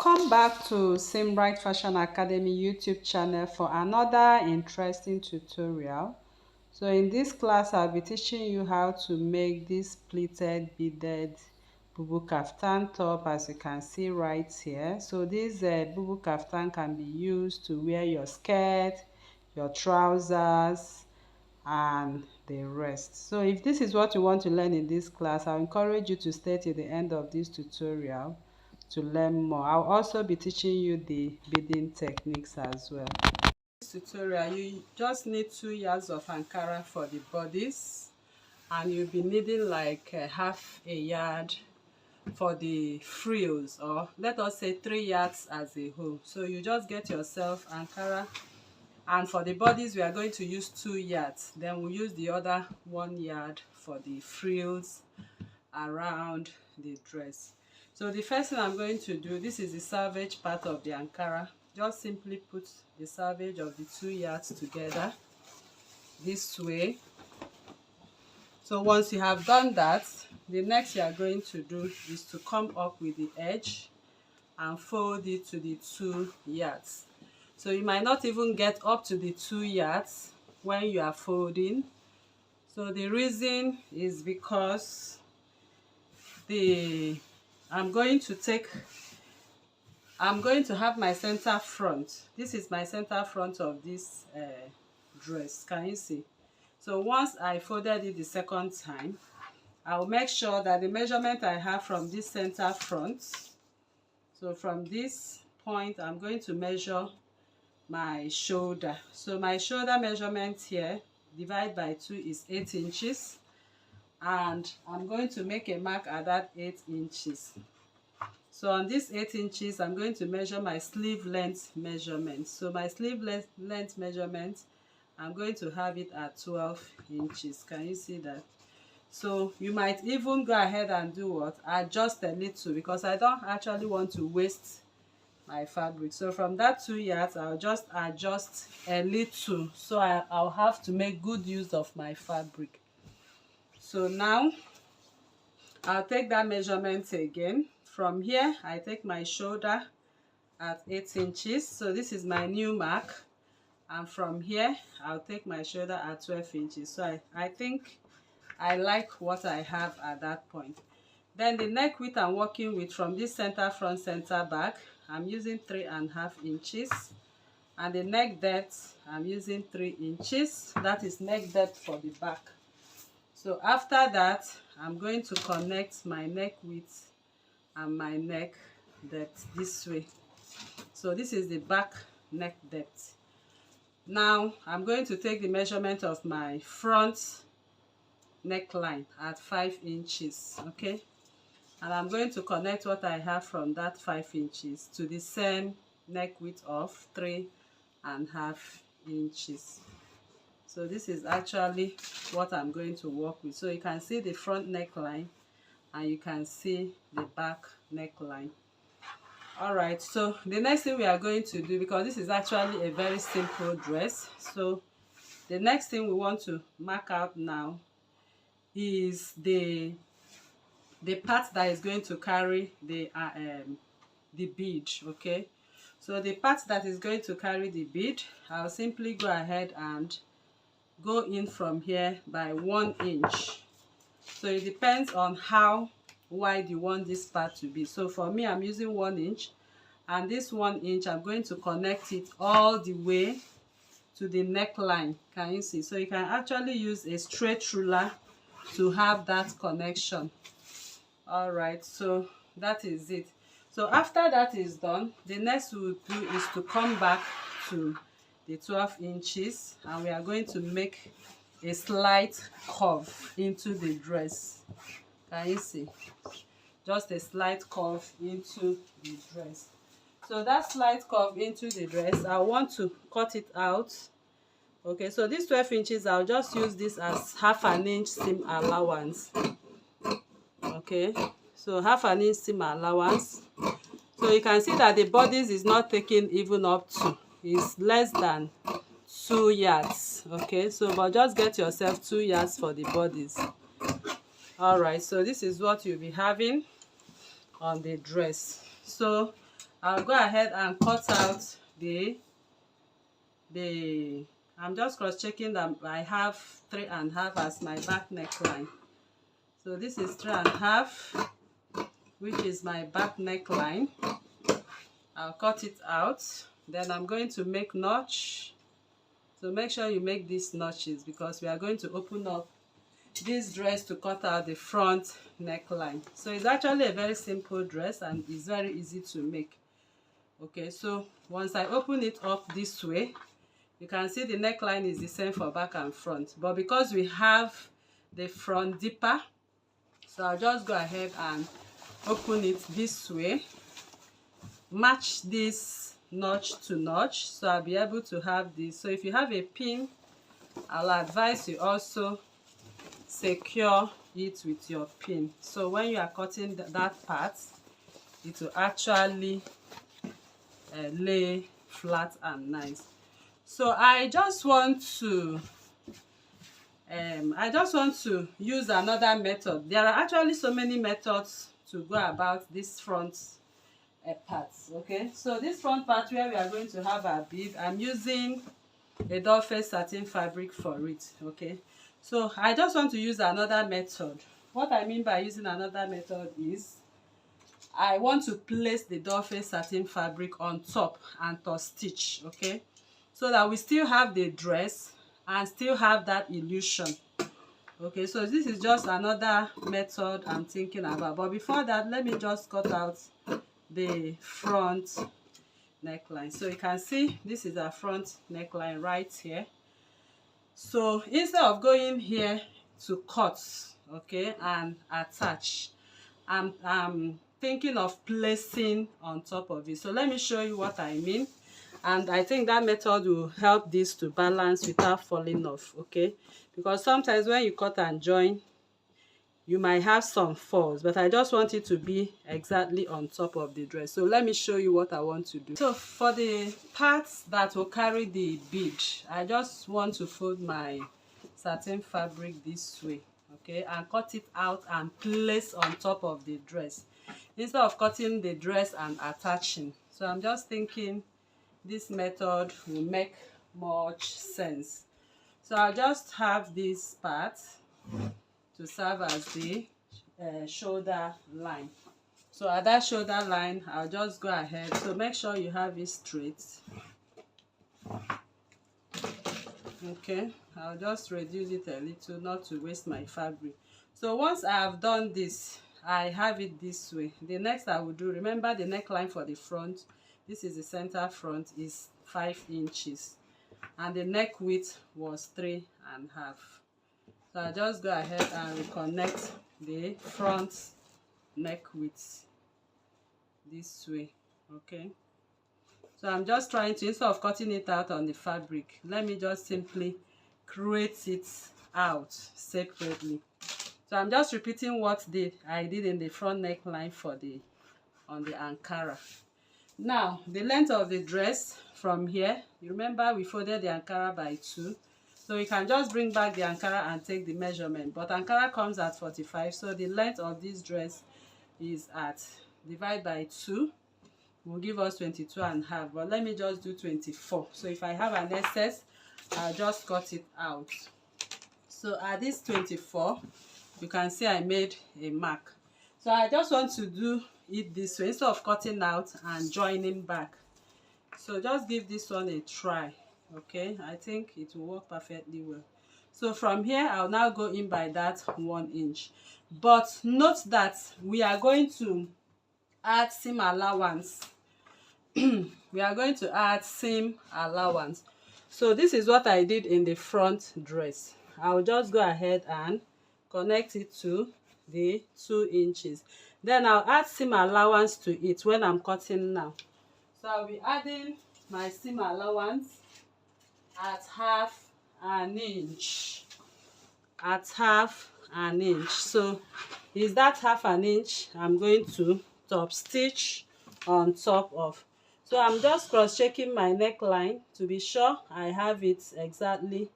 Come back to Simbright Fashion Academy YouTube channel for another interesting tutorial. So in this class I'll be teaching you how to make this pleated beaded bubu kaftan top, as you can see right here. So this bubu kaftan can be used to wear your skirt, your trousers and the rest. So if this is what you want to learn in this class, I'll encourage you to stay till the end of this tutorial to learn more. I'll also be teaching you the beading techniques as well. In this tutorial, you just need 2 yards of Ankara for the bodies, and you'll be needing like half a yard for the frills, or let us say 3 yards as a whole. So you just get yourself Ankara, and for the bodies we are going to use 2 yards, then we'll use the other 1 yard for the frills around the dress. So the first thing I'm going to do, this is the selvage part of the Ankara. Just simply put the selvage of the 2 yards together this way. So once you have done that, the next you are going to do is to come up with the edge and fold it to the 2 yards. So you might not even get up to the 2 yards when you are folding. So the reason is because I'm going to have my center front. This is my center front of this dress. Can you see? So once I folded it the second time, I'll make sure that the measurement I have from this center front, so from this point I'm going to measure my shoulder. So my shoulder measurement here divided by 2 is 8 inches, and I'm going to make a mark at that 8 inches. So on this 8 inches, I'm going to measure my sleeve length measurement. So my sleeve length measurement, I'm going to have it at 12 inches. Can you see that? So you might even go ahead and do what? Adjust a little, because I don't actually want to waste my fabric. So from that 2 yards, I'll just adjust a little, so I'll have to make good use of my fabric. So now I'll take that measurement again. From here, I take my shoulder at 8 inches. So this is my new mark. And from here, I'll take my shoulder at 12 inches. So I think I like what I have at that point. Then the neck width I'm working with, from this center front, center back, I'm using 3.5 inches. And the neck depth, I'm using 3 inches. That is neck depth for the back. So after that, I'm going to connect my neck width and my neck depth this way. So this is the back neck depth. Now I'm going to take the measurement of my front neckline at 5 inches, okay? And I'm going to connect what I have from that 5 inches to the same neck width of 3.5 inches. So this is actually what I'm going to work with. So you can see the front neckline and you can see the back neckline. All right, so the next thing we are going to do, because this is actually a very simple dress, so the next thing we want to mark out now is the part that is going to carry the bead, okay? So the part that is going to carry the bead, I'll simply go ahead and go in from here by 1 inch. So it depends on how wide you want this part to be. So for me, I'm using 1 inch, and this 1 inch I'm going to connect it all the way to the neckline. Can you see? So you can actually use a straight ruler to have that connection. All right, so that is it. So after that is done, the next we'll do is to come back to the 12 inches, and we are going to make a slight curve into the dress. Can you see? Just a slight curve into the dress. So that slight curve into the dress, I want to cut it out. Okay, so this 12 inches, I'll just use this as half an inch seam allowance. Okay, so half an inch seam allowance. So you can see that the bodice is not taking even up to, it's less than 2 yards. Okay, so but just get yourself 2 yards for the bodies. All right, so this is what you'll be having on the dress. So I'll go ahead and cut out I'm just cross-checking that I have 3.5 as my back neckline. So this is 3.5, which is my back neckline. I'll cut it out. Then I'm going to make notch. So make sure you make these notches because we are going to open up this dress to cut out the front neckline. So it's actually a very simple dress and it's very easy to make. Okay, so once I open it up this way, you can see the neckline is the same for back and front, but because we have the front dipper, so I'll just go ahead and open it this way, match this notch to notch, so I'll be able to have this. So if you have a pin, I'll advise you also secure it with your pin, so when you are cutting that part, it will actually lay flat and nice. So I just want to use another method. There are actually so many methods to go about this front parts. Okay, so this front part where we are going to have our bead, I'm using a doll face satin fabric for it. Okay, so I just want to use another method. What I mean by using another method is I want to place the doll face satin fabric on top and to stitch. Okay, so that we still have the dress and still have that illusion. Okay, so this is just another method I'm thinking about, but before that, let me just cut out the front neckline. So you can see this is our front neckline right here. So instead of going here to cut, okay, and attach, I'm thinking of placing on top of it. So let me show you what I mean, and I think that method will help this to balance without falling off. Okay, because sometimes when you cut and join, you might have some falls, but I just want it to be exactly on top of the dress. So let me show you what I want to do. So for the parts that will carry the bead, I just want to fold my satin fabric this way, okay, and cut it out and place on top of the dress instead of cutting the dress and attaching. So I'm just thinking this method will make much sense. So I'll just have this part to serve as the shoulder line. So at that shoulder line, I'll just go ahead. So make sure you have it straight. Okay, I'll just reduce it a little, not to waste my fabric. So once I have done this, I have it this way. The next I will do, remember the neckline for the front, this is the center front, is 5 inches. And the neck width was 3.5. So I just go ahead and reconnect the front neck width this way. Okay, so I'm just trying to, instead of cutting it out on the fabric, let me just simply create it out separately. So I'm just repeating what I did in the front neckline for on the Ankara. Now the length of the dress from here, you remember we folded the Ankara by 2. So you can just bring back the Ankara and take the measurement. But Ankara comes at 45. So the length of this dress is at, divide by 2, will give us 22.5. But let me just do 24. So if I have an excess, I'll just cut it out. So at this 24, you can see I made a mark. So I just want to do it this way instead of cutting out and joining back. So just give this one a try. Okay, I think it will work perfectly well. So from here, I'll now go in by that 1 inch. But note that we are going to add seam allowance. We are going to add seam allowance. So this is what I did in the front dress. I'll just go ahead and connect it to the 2 inches. Then I'll add seam allowance to it when I'm cutting now. So I'll be adding my seam allowance at 1/2 inch. At 1/2 inch. So is that 1/2 inch I'm going to top stitch on top of. So I'm just cross checking my neckline to be sure I have it exactly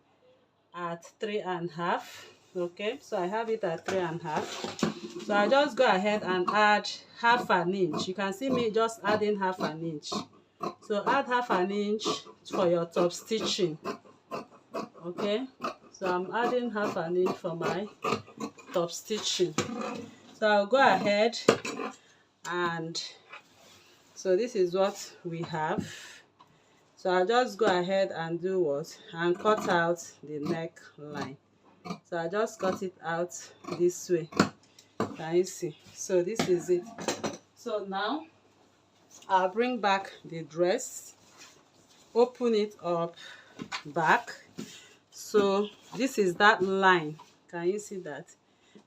at 3.5. Okay, so I have it at 3.5. So I just go ahead and add half an inch. You can see me just adding half an inch. So add half an inch for your top stitching. Okay, so I'm adding half an inch for my top stitching. So I'll go ahead and so this is what we have. So I'll just go ahead and do what? And cut out the neckline. So I just cut it out this way. Can you see? So this is it. So now I'll bring back the dress, open it up back. So this is that line. Can you see that?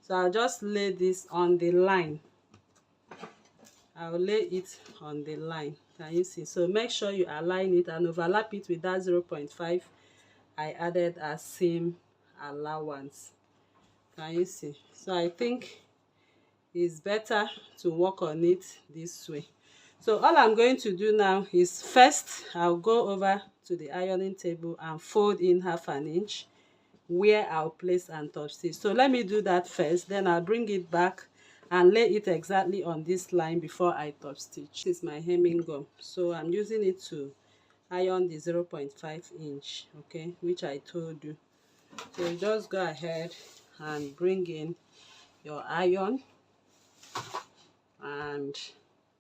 So I'll just lay this on the line. I'll lay it on the line. Can you see? So make sure you align it and overlap it with that 0.5 I added as seam allowance. Can you see? So I think it's better to work on it this way. So all I'm going to do now is first I'll go over to the ironing table and fold in half an inch where I'll place and top stitch. So let me do that first, then I'll bring it back and lay it exactly on this line before I top stitch. This is my hemming gum, so I'm using it to iron the 0.5 inch, okay, which I told you. So you just go ahead and bring in your iron and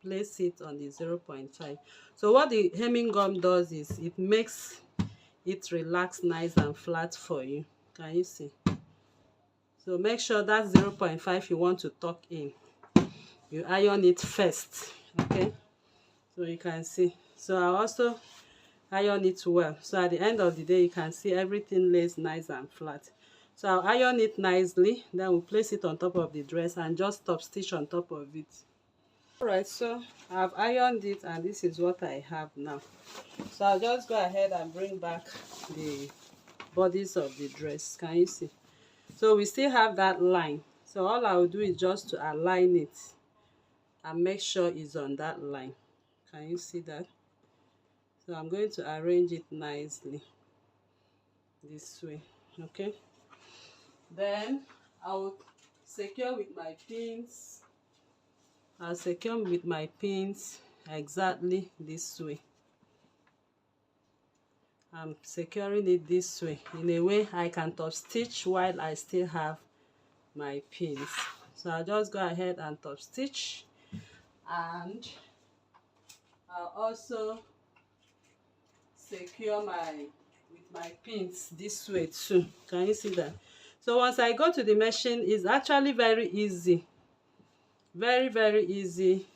place it on the 0.5. So what the hemming gum does is it makes it relax nice and flat for you. Can you see? So make sure that 0.5 you want to tuck in, you iron it first, okay? So you can see. So I also iron it well, so at the end of the day you can see everything lays nice and flat. So I'll iron it nicely, then we'll place it on top of the dress and just top stitch on top of it. Alright, so I've ironed it and this is what I have now. So I'll just go ahead and bring back the bodies of the dress. Can you see? So we still have that line. So all I will do is just to align it and make sure it's on that line. Can you see that? So I'm going to arrange it nicely this way, okay? Then I'll secure with my pins. I'll secure with my pins exactly this way. I'm securing it this way in a way I can top stitch while I still have my pins. So I'll just go ahead and top stitch, and I'll also secure with my pins this way too. Can you see that? So once I go to the machine, it's actually very easy, very easy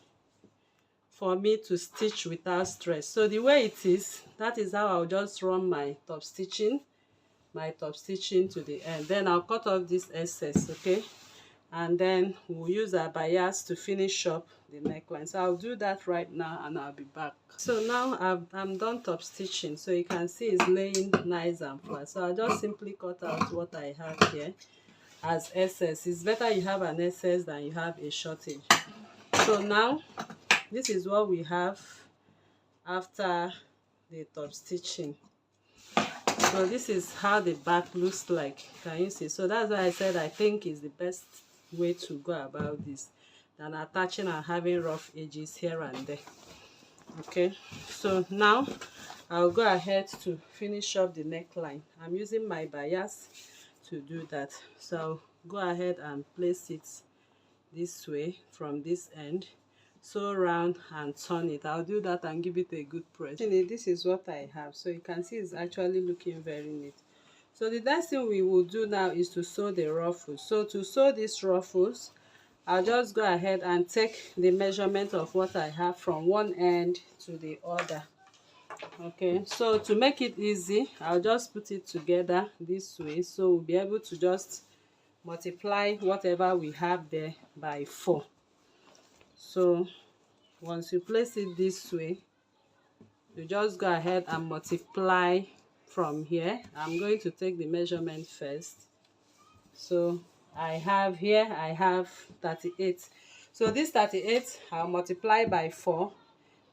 for me to stitch without stress. So the way it is, that is how I'll just run my top stitching to the end. Then I'll cut off this excess, okay, and then we'll use our bias to finish up the neckline. So I'll do that right now and I'll be back. So now I'm done top stitching, so you can see it's laying nice and flat. So I'll just simply cut out what I have here as excess. It's better you have an excess than you have a shortage. So now this is what we have after the top stitching. So this is how the back looks like. Can you see? So that's why I said I think is the best way to go about this than attaching and having rough edges here and there. Okay, so now I'll go ahead to finish up the neckline. I'm using my bias to do that. So I'll go ahead and place it this way from this end, sew round and turn it. I'll do that and give it a good press. This is what I have, so you can see it's actually looking very neat. So the next thing we will do now is to sew the ruffles. So to sew these ruffles, I'll just go ahead and take the measurement of what I have from one end to the other. Okay, so to make it easy, I'll just put it together this way, so we'll be able to just multiply whatever we have there by 4. So once you place it this way, you just go ahead and multiply from here. I'm going to take the measurement first. So I have 38. So this 38 I'll multiply by 4,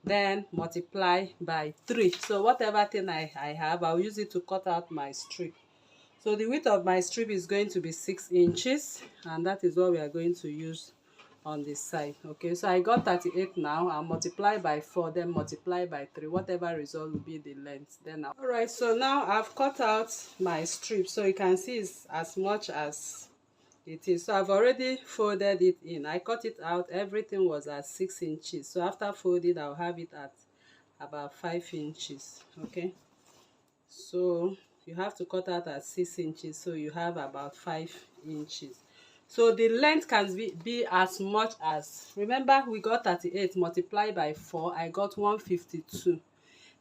then multiply by 3. So whatever thing I have, I'll use it to cut out my strip. So the width of my strip is going to be 6 inches, and that is what we are going to use on this side. Okay, so I got 38 now. I'll multiply by 4, then multiply by 3, whatever result will be the length. Then all right, so now I've cut out my strip, so you can see it's as much as it is. So I've already folded it in. I cut it out, everything was at 6 inches. So after folding, I'll have it at about 5 inches. Okay, so you have to cut out at 6 inches, so you have about 5 inches. So the length can be as much as, remember we got 38 multiplied by 4, I got 152.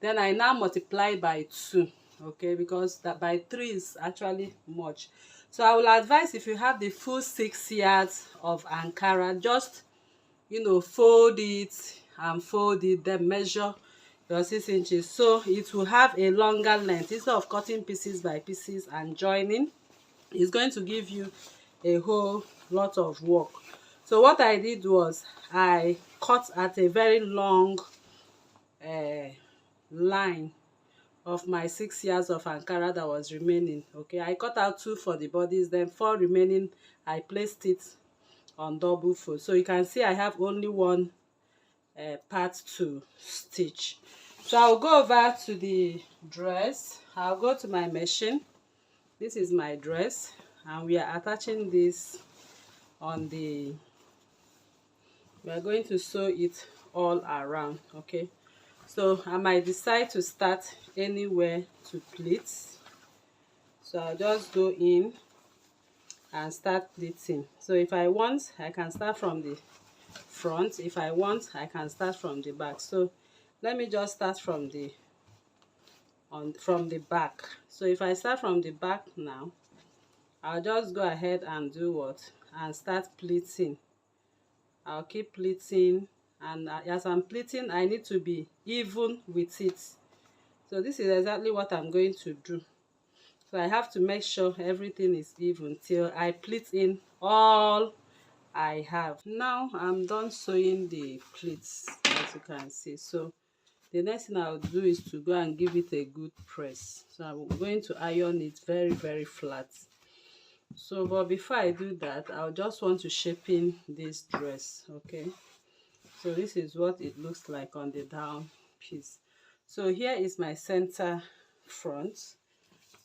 Then I now multiply by 2, okay, because that by 3 is actually much. So I will advise, if you have the full 6 yards of Ankara, just, you know, fold it and fold it, then measure your 6 inches, so it will have a longer length. Instead of cutting pieces by pieces and joining, it's going to give you a whole lot of work. So what I did was I cut at a very long line of my 6 yards of Ankara that was remaining. Okay, I cut out 2 for the bodies, then 4 remaining I placed it on double fold. So you can see I have only one part to stitch. So I'll go over to the dress. I'll go to my machine. This is my dress, and we are attaching this on the, we are going to sew it all around. Okay, so I might decide to start anywhere to pleat, so I'll just go in and start pleating. So if I want, I can start from the front. If I want, I can start from the back. So let me just start from the back. So if I start from the back now, I'll just go ahead and do what, and start pleating. I'll keep pleating, and as I'm pleating, I need to be even with it. So this is exactly what I'm going to do. So I have to make sure everything is even till I pleat in all I have. Now I'm done sewing the pleats, as you can see. So the next thing I'll do is to go and give it a good press. So I'm going to iron it very, very flat. So but before I do that, I'll just want to shape in this dress. Okay, so this is what it looks like on the down piece. So here is my center front.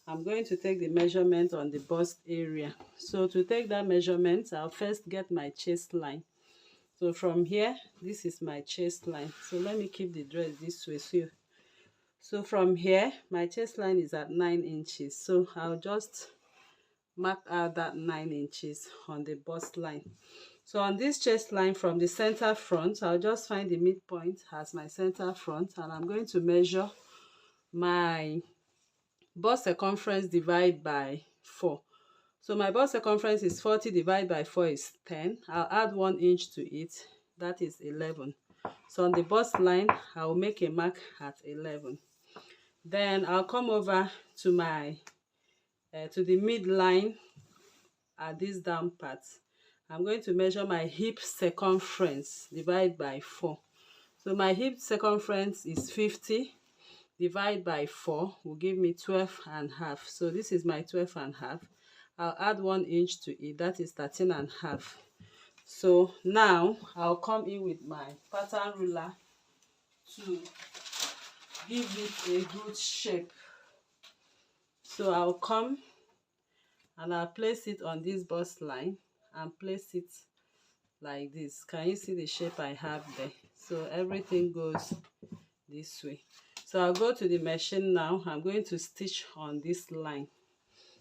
I'm going to take the measurement on the bust area. So to take that measurement, I'll first get my chest line. So from here, this is my chest line. So let me keep the dress this way. So from here, my chest line is at 9 inches. So I'll just mark out that 9 inches on the bust line. So on this chest line from the center front, I'll just find the midpoint as my center front, and I'm going to measure my bust circumference divided by 4. So my bust circumference is 40 divided by 4 is 10. I'll add 1 inch to it, that is 11. So on the bust line, I'll make a mark at 11. Then I'll come over to my to the midline at this down part. I'm going to measure my hip circumference divided by 4. So my hip circumference is 50 divided by 4 will give me 12.5. So this is my 12.5. I'll add 1 inch to it, that is 13.5. So now I'll come in with my pattern ruler to give it a good shape. So I'll come and I'll place it on this bust line and place it like this. Can you see the shape I have there? So everything goes this way. So I'll go to the machine now. I'm going to stitch on this line.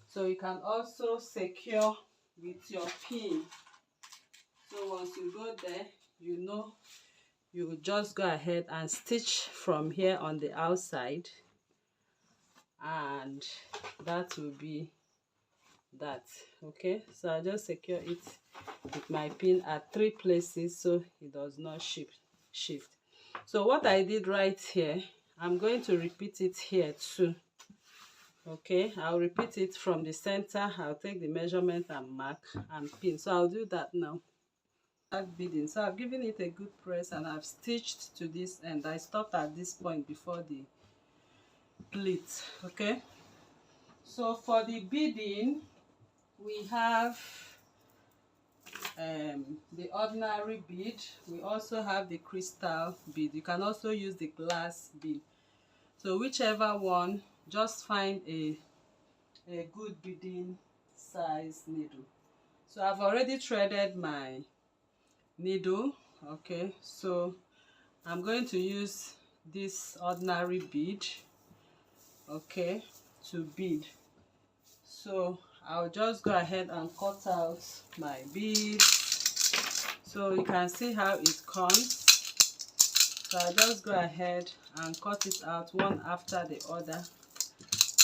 So you can also secure with your pin. So once you go there, you know, you will just go ahead and stitch from here on the outside, and that will be that. Okay, so I'll just secure it with my pin at 3 places so it does not shift. So what I did right here, I'm going to repeat it here too. Okay, I'll repeat it from the center. I'll take the measurement and mark and pin. So I'll do that now. Beading. So I've given it a good press and I've stitched to this end. I stopped at this point before the pleat. Okay, So for the beading, we have the ordinary bead. We also have the crystal bead. You can also use the glass bead. So whichever one, just find a good beading size needle. So I've already threaded my needle. Okay, so I'm going to use this ordinary bead, okay, to bead. So I'll just go ahead and cut out my bead. So you can see how it comes. So I'll just go ahead and cut it out one after the other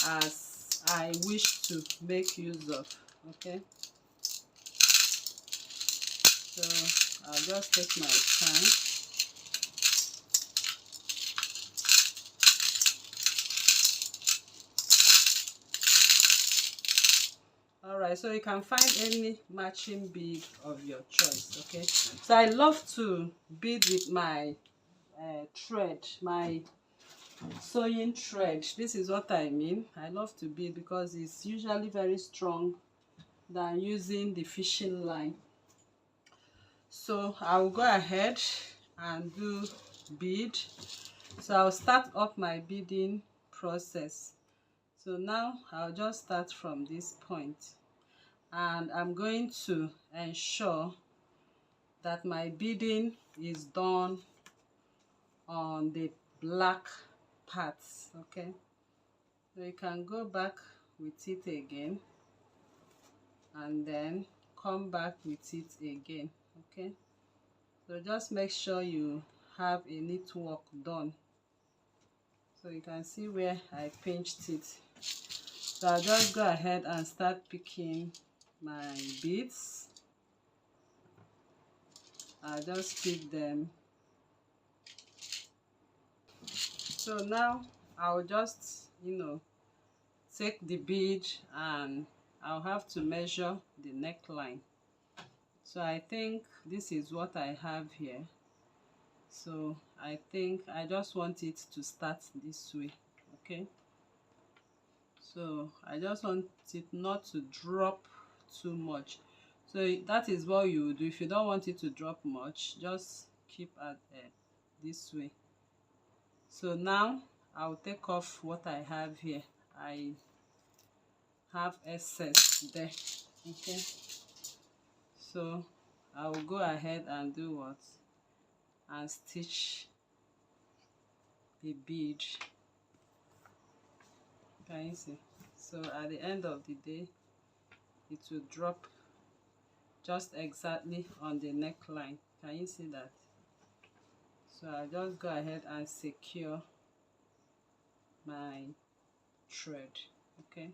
as I wish to make use of. Okay, so I'll just take my time. Alright, so you can find any matching bead of your choice. Okay, so I love to bead with my thread, my sewing thread. This is what I mean. I love to bead because it's usually very strong than using the fishing line. So I'll go ahead and do bead. So I'll start up my beading process. So now I'll just start from this point, and I'm going to ensure that my beading is done on the black parts. Okay, so you can go back with it again and then come back with it again. Okay, so just make sure you have a neat work done. So you can see where I pinched it. So I'll just go ahead and start picking my beads. I'll just pick them. So now I'll just, take the bead and I'll have to measure the neckline. So I think this is what I have here. So I think I just want it to start this way. Okay, so I just want it not to drop too much. So that is what you do. If you don't want it to drop much, just keep at this way. So now I'll take off what I have here. I have excess there. Okay, so I will go ahead and do what, and stitch the bead. Can you see? So at the end of the day, it will drop just exactly on the neckline. Can you see that? So I'll just go ahead and secure my thread. Okay,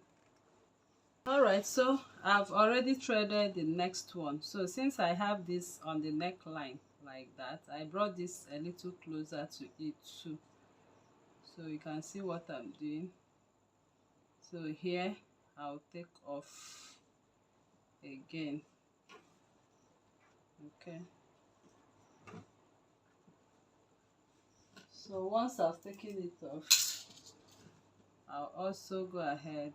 alright, so I've already threaded the next one. So since I have this on the neckline like that, I brought this a little closer to it too, so you can see what I'm doing. So here I'll take off again. Okay, so once I've taken it off, I'll also go ahead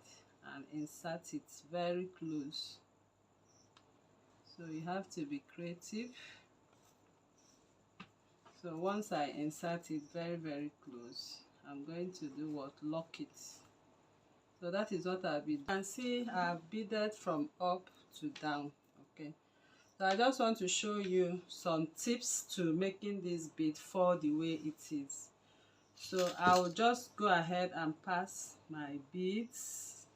and insert it very close. So you have to be creative. So once I insert it very close, I'm going to do what, lock it. So that is what I'll be. You can see I've beaded from up to down. Okay, so I just want to show you some tips to making this bead fall the way it is. So I'll just go ahead and pass my beads.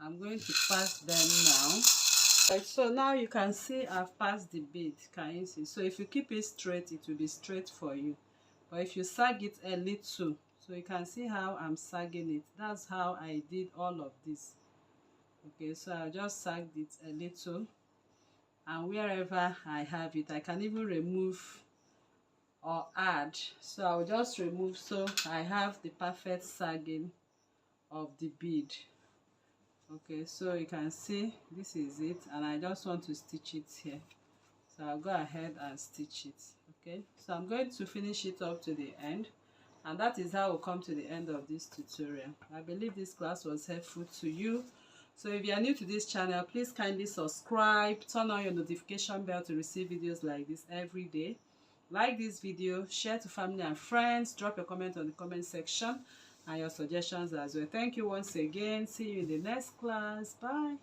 I'm going to pass them now. Right, so now you can see I've passed the bead. Can you see? So if you keep it straight, it will be straight for you. But if you sag it a little, so you can see how I'm sagging it. That's how I did all of this. Okay, so I'll just sag it a little, and wherever I have it, I can even remove or add. So I'll just remove, so I have the perfect sagging of the bead. Okay, so you can see this is it, and I just want to stitch it here. So I'll go ahead and stitch it. Okay, so I'm going to finish it up to the end. And that is how we'll come to the end of this tutorial. I believe this class was helpful to you. So if you are new to this channel, please kindly subscribe, turn on your notification bell to receive videos like this every day. Like this video, share to family and friends, drop your comment on the comment section and your suggestions as well. Thank you once again. See you in the next class. Bye.